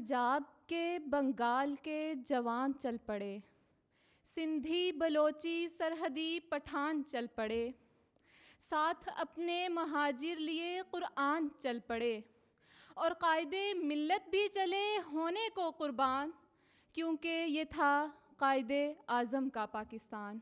پنجاب کے بنگال کے جوان چل پڑے، سندھی بلوچی سرحدی پٹھان چل پڑے، ساتھ اپنے مہاجر لیے قرآن چل پڑے، اور قائد ملت بھی چلے ہونے کو قربان، کیونکہ یہ تھا قائد اعظم کا پاکستان۔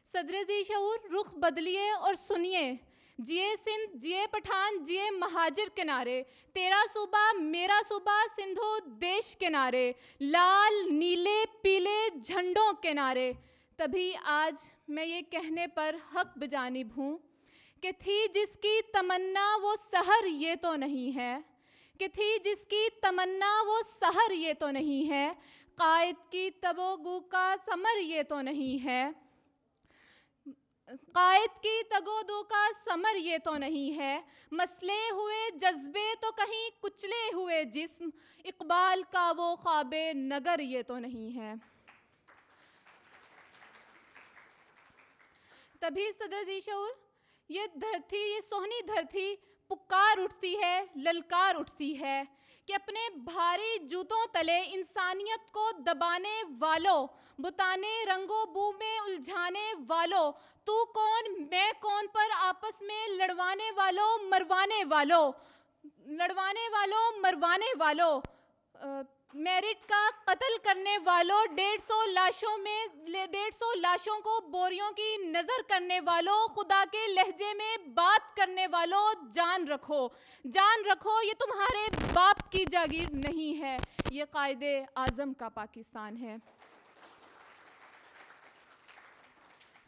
صدر ذی شعور رخ بدلیے اور سنیے، جیے سندھ جیے پٹھان جیے مہاجر کے نعرے، تیرا صوبہ میرا صوبہ سندھو دیش کے نعرے، لال نیلے پیلے جھنڈوں کے نعرے۔ تبھی آج میں یہ کہنے پر حق بجانب ہوں کہ تھی جس کی تمنا وہ سحر یہ تو نہیں ہے، کہ تھی جس کی تمنا وہ سحر یہ تو نہیں ہے، قائد کی تب و گو کا ثمر یہ تو نہیں ہے، قائد کی تگو دو کا ثمر یہ تو نہیں ہے، مسلے ہوئے جذبے تو کہیں کچلے ہوئے جسم، اقبال کا وہ خواب نگر یہ تو نہیں ہے۔ تبھی صدر ذی شعور یہ دھرتی، یہ سہنی دھرتی پکار اٹھتی ہے، للکار اٹھتی ہے کہ اپنے بھاری جوتوں تلے انسانیت کو دبانے والوں، بتانے رنگ و بو میں الجھانے والوں، تو کون میں کون پر آپس میں لڑوانے والوں مروانے والوں، مروانے والوں، میرٹ کا قتل کرنے والوں، 150 لاشوں کو بوریوں کی نظر کرنے والوں، خدا کے لہجے میں بات کرنے والوں، جان رکھو یہ تمہارے باپ کی جاگیر نہیں ہے، یہ قائد اعظم کا پاکستان ہے۔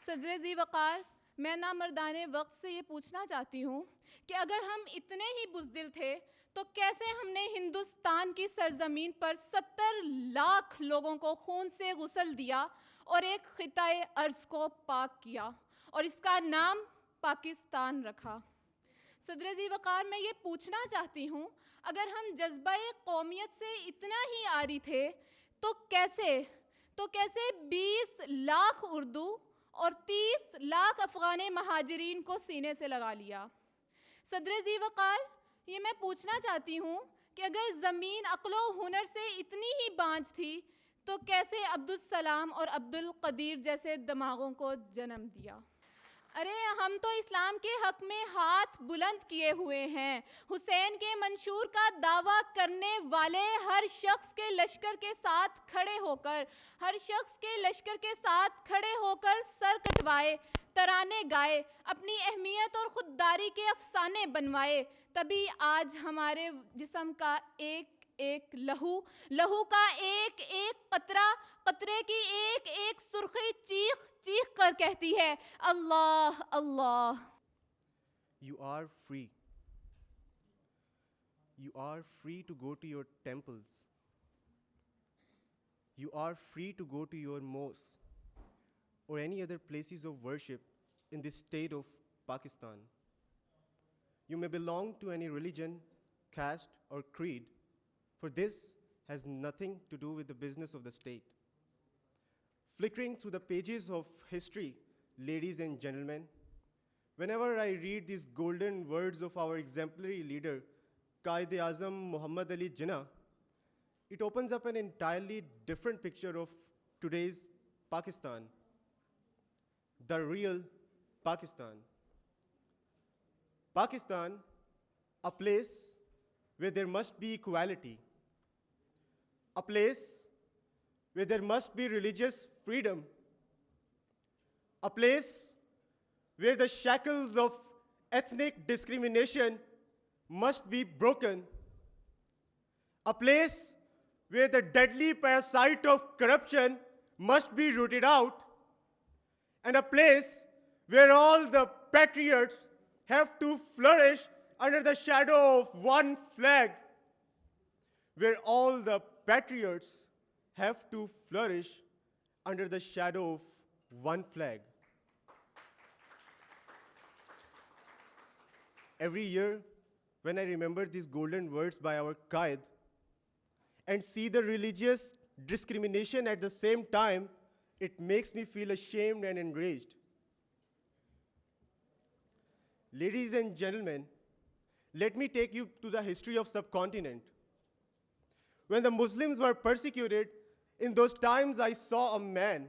صدر ذی وقار، میں نامردانِ وقت سے یہ پوچھنا چاہتی ہوں کہ اگر ہم اتنے ہی بزدل تھے تو کیسے ہم نے ہندوستان کی سرزمین پر 70 لاکھ لوگوں کو خون سے غسل دیا اور ایک خطۂ ارض کو پاک کیا اور اس کا نام پاکستان رکھا؟ صدر ذی وقار، میں یہ پوچھنا چاہتی ہوں، اگر ہم جذبہ قومیت سے اتنا ہی عاری تھے تو کیسے 20 لاکھ اردو اور 30 لاکھ افغان مہاجرین کو سینے سے لگا لیا؟ صدر ذی وقار، یہ میں پوچھنا چاہتی ہوں کہ اگر زمین عقل و ہنر سے اتنی ہی بانجھ تھی تو کیسے عبدالسلام اور عبدالقدیر جیسے دماغوں کو جنم دیا؟ ارے ہم تو اسلام کے حق میں ہاتھ بلند کیے ہوئے ہیں، حسین کے منشور کا دعویٰ کرنے والے ہر شخص کے لشکر کے ساتھ کھڑے ہو کر سر کٹوائے، ترانے گائے، اپنی اہمیت اور خودداری کے افسانے بنوائے، تبھی آج ہمارے جسم کا ایک ایک لہو کا ایک ایک قطرے کی ایک ایک سرخی چیخ چیخ کر کہتی ہے، اللہ اللہ۔ You are free. You are free to go to your temples. You are free to go to your mosques or any other places of worship in the state of Pakistan. You may belong to any religion, caste, or creed, for this has nothing to do with the business of the state. Flickering through the pages of history, ladies and gentlemen, whenever I read these golden words of our exemplary leader, Quaid-e-Azam Muhammad Ali Jinnah, it opens up an entirely different picture of today's Pakistan, the real Pakistan. Pakistan, a place where there must be equality, a place where there must be religious freedom, a place where the shackles of ethnic discrimination must be broken, a place where the deadly parasite of corruption must be rooted out, and a place where all the patriots have to flourish under the shadow of one flag, where all the patriots have to flourish under the shadow of one flag. Every year, when I remember these golden words by our Qaid and see the religious discrimination at the same time, it makes me feel ashamed and enraged. Ladies and gentlemen, let me take you to the history of subcontinent. when the Muslims were persecuted, in those times I saw a man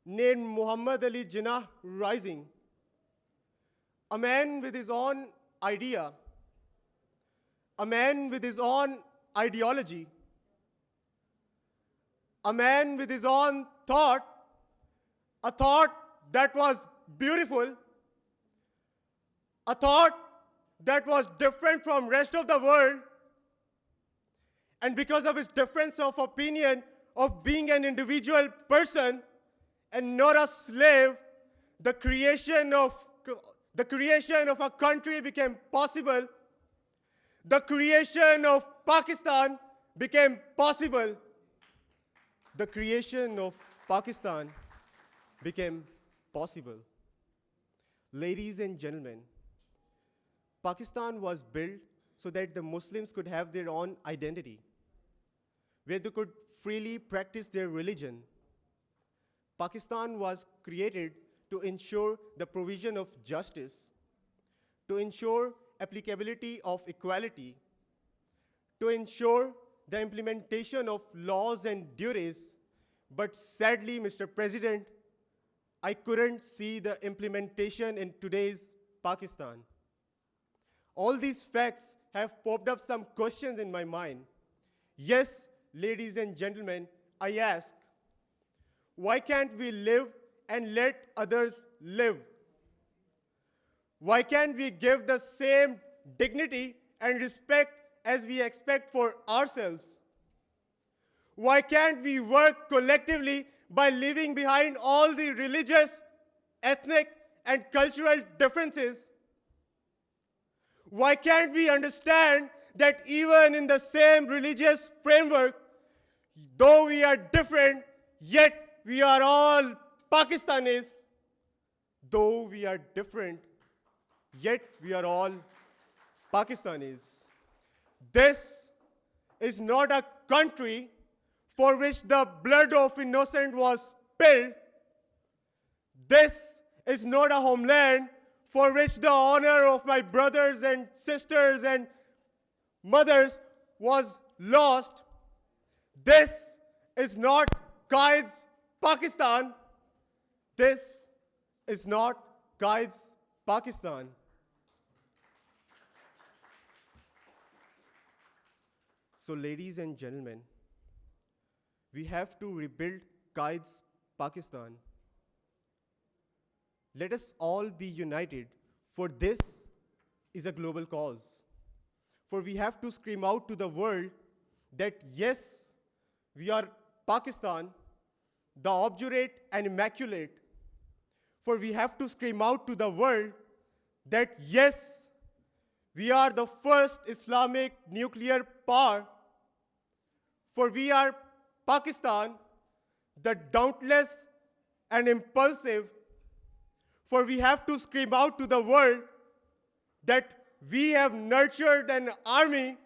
named Muhammad Ali Jinnah rising, a man with his own idea, a man with his own ideology, a man with his own thought, a thought that was beautiful, a thought that was different from rest of the world. And because of his difference of opinion of being an individual person and not a slave, the creation of a country became possible. The creation of Pakistan became possible. The creation of Pakistan became possible. Ladies and gentlemen, Pakistan was built so that the Muslims could have their own identity, where they could freely practice their religion. Pakistan was created to ensure the provision of justice, to ensure applicability of equality, to ensure the implementation of laws and duties. But sadly, Mr. President, I couldn't see the implementation in today's Pakistan. All these facts have popped up some questions in my mind. Yes, ladies and gentlemen, I ask, why can't we live and let others live? Why can't we give the same dignity and respect as we expect for ourselves? Why can't we work collectively by leaving behind all the religious, ethnic, and cultural differences? Why can't we understand that even in the same religious framework, though we are different, yet we are all Pakistanis? Though we are different, yet we are all Pakistanis. This is not a country for which the blood of innocent was spilled. This is not a homeland for which the honor of my brothers and sisters and mothers was lost. This is not Qaid's Pakistan. This is not Qaid's Pakistan. So, ladies and gentlemen, we have to rebuild Qaid's Pakistan. Let us all be united, for this is a global cause. For we have to scream out to the world that yes, we are Pakistan, the obdurate and immaculate. For we have to scream out to the world that yes, we are the first Islamic nuclear power. For we are Pakistan, the dauntless and impulsive. For we have to scream out to the world that we have nurtured an army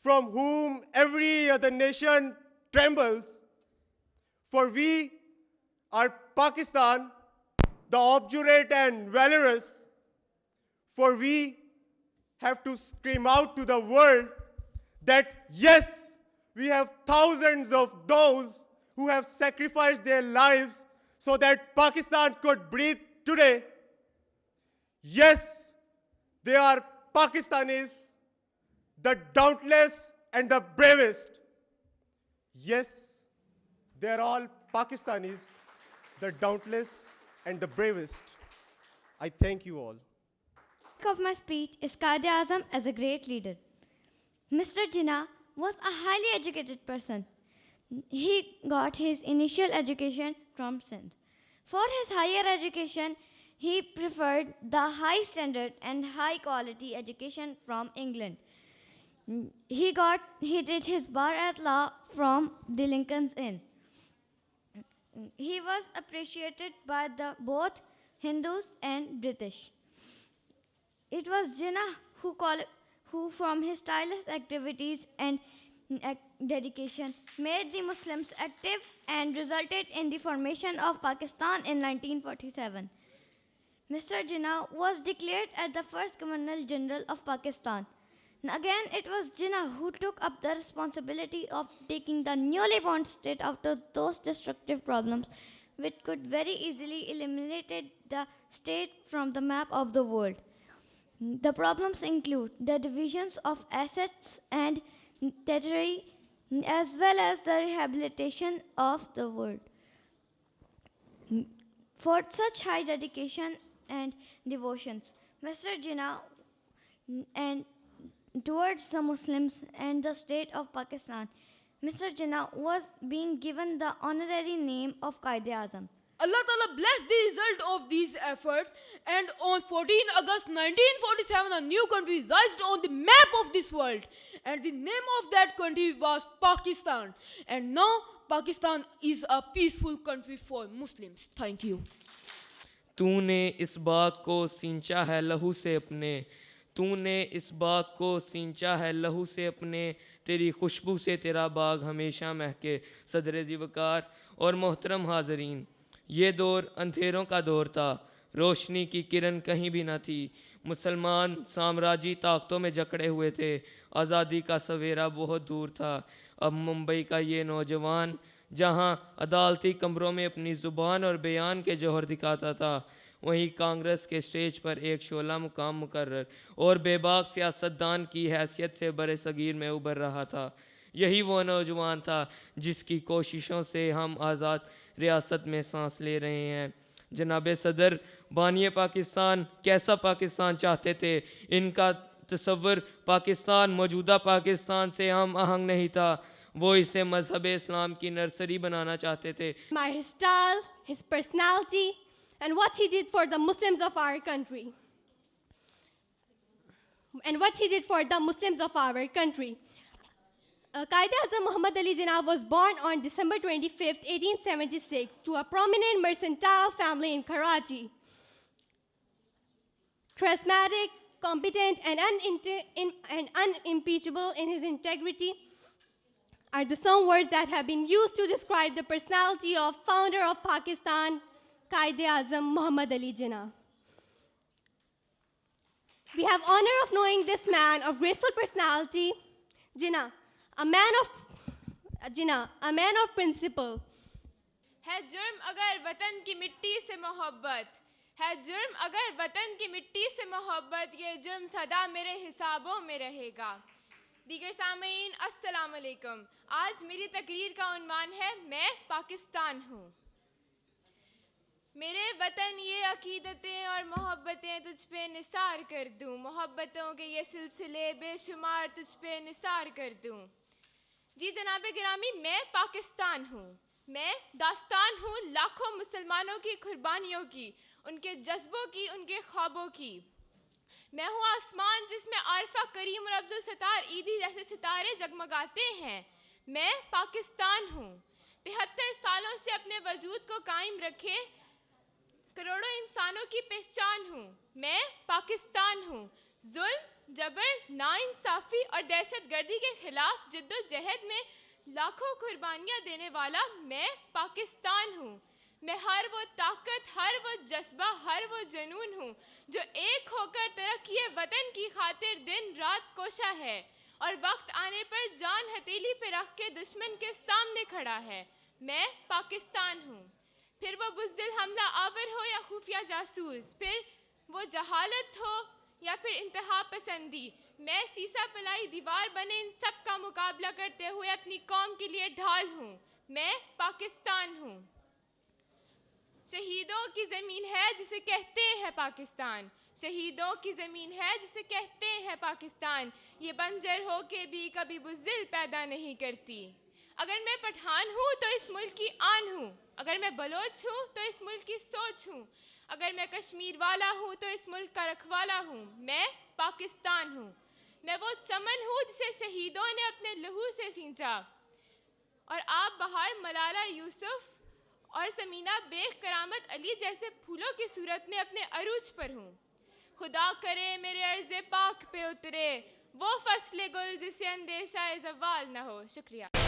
from whom every other nation trembles. For we are Pakistan, the obdurate and valorous. For we have to scream out to the world that yes, we have thousands of those who have sacrificed their lives so that Pakistan could breathe today. Yes, they are Pakistanis, the dauntless and the bravest. Yes, they are all Pakistanis, the dauntless and the bravest. I thank you all. Of my speech is Quaid-e-Azam as a great leader. Mr. Jinnah was a highly educated person. He got his initial education from Sindh. For his higher education, he preferred the high standard and high quality education from England. He did his bar at law from the Lincoln's Inn. He was appreciated by both Hindus and British. It was Jinnah who from his tireless activities and dedication made the Muslims active and resulted in the formation of Pakistan in 1947. Mr. Jinnah was declared as the first Governor General of Pakistan. And again, it was Jinnah who took up the responsibility of taking the newly born state out of those destructive problems, which could very easily eliminate the state from the map of the world. The problems include the divisions of assets and territory, as well as the rehabilitation of the world. For such high dedication and devotions, Mr. Jinnah and towards the Muslims and the state of Pakistan, Mr. Jinnah was being given the honorary name of Qaid-e-Azam. Allah Ta'ala blessed the result of these efforts, and on 14 August 1947 a new country rised on the map of this world, and the name of that country was Pakistan, and now Pakistan is a peaceful country for Muslims. Thank you. تو نے اس باغ کو سینچا ہے لہو سے اپنے، تو نے اس باغ کو سینچا ہے لہو سے اپنے، تیری خوشبو سے تیرا باغ ہمیشہ مہکے. صدر ذی وقار اور محترم حاضرین، یہ دور اندھیروں کا دور تھا، روشنی کی کرن کہیں بھی نہ تھی. مسلمان سامراجی طاقتوں میں جکڑے ہوئے تھے، آزادی کا سویرا بہت دور تھا. اب ممبئی کا یہ نوجوان جہاں عدالتی کمروں میں اپنی زبان اور بیان کے جوہر دکھاتا تھا، وہیں کانگریس کے سٹیج پر ایک شعلہ مقام مقرر اور بے باک سیاستدان کی حیثیت سے بر صغیر میں ابھر رہا تھا. یہی وہ نوجوان تھا جس کی کوششوں سے ہم آزاد ریاست میں سانس لے رہے ہیں. جناب صدر بانی پاکستان کیسا پاکستان چاہتے تھے؟ ان کا تصور پاکستان موجودہ پاکستان سے ہم آہنگ نہیں تھا، وہ اسے مذہب اسلام کی نرسری بنانا چاہتے تھے. His style, his personality, and what he did for the Muslims of our country. Qaid-e-Azam Muhammad Ali Jinnah was born on December 25th, 1876 to a prominent mercantile family in Karachi. Charismatic, competent, and unimpeachable in his integrity are the some words that have been used to describe the personality of founder of Pakistan, Qaid-e-Azam Muhammad Ali Jinnah. We have honor of knowing this man of graceful personality, Jinnah, a man of principle. ہے جرم اگر وطن کی مٹی سے محبت، ہے جرم اگر وطن کی مٹی سے محبت، یہ جرم سدا میرے حسابوں میں رہے گا. دیگر سامعین السلام علیکم. آج میری تقریر کا عنوان ہے میں پاکستان ہوں. میرے وطن یہ عقیدتیں اور محبتیں تجھ پہ نثار کر دوں، محبتوں کے یہ سلسلے بے شمار تجھ پہ نثار کر دوں. جی جناب گرامی، میں پاکستان ہوں، میں داستان ہوں لاکھوں مسلمانوں کی قربانیوں کی، ان کے جذبوں کی، ان کے خوابوں کی. میں ہوں آسمان جس میں عارفہ کریم اور عبدالستار عیدی جیسے ستارے جگمگاتے ہیں. میں پاکستان ہوں، 73 سالوں سے اپنے وجود کو قائم رکھے کروڑوں انسانوں کی پہچان ہوں. میں پاکستان ہوں، ظلم، جبر، ناانصافی اور دہشت گردی کے خلاف جد و جہد میں لاکھوں قربانیاں دینے والا میں پاکستان ہوں. میں ہر وہ طاقت، ہر وہ جذبہ، ہر وہ جنون ہوں جو ایک ہو کر ترقی وطن کی خاطر دن رات کوشاں ہے اور وقت آنے پر جان ہتھیلی پہ رکھ کے دشمن کے سامنے کھڑا ہے. میں پاکستان ہوں. پھر وہ بزدل حملہ آور ہو یا خفیہ جاسوس، پھر وہ جہالت ہو یا پھر انتہا پسندی، میں سیسا پلائی دیوار بنے ان سب کا مقابلہ کرتے ہوئے اپنی قوم کے لیے ڈھال ہوں. میں پاکستان ہوں. شہیدوں کی زمین ہے جسے کہتے ہیں پاکستان، شہیدوں کی زمین ہے جسے کہتے ہیں پاکستان. یہ بنجر ہو کے بھی کبھی بزدل پیدا نہیں کرتی. اگر میں پٹھان ہوں تو اس ملک کی آن ہوں، اگر میں بلوچ ہوں تو اس ملک کی سوچ ہوں، اگر میں کشمیر والا ہوں تو اس ملک کا رکھوالا ہوں. میں پاکستان ہوں. میں وہ چمن ہوں جسے شہیدوں نے اپنے لہو سے سینچا، اور آپ بہار ملالہ یوسف اور سمینہ بیگ کرامت علی جیسے پھولوں کی صورت میں اپنے عروج پر ہوں. خدا کرے میرے عرض پاک پہ اترے وہ فصل گل جسے اندیشہ زوال نہ ہو. شکریہ.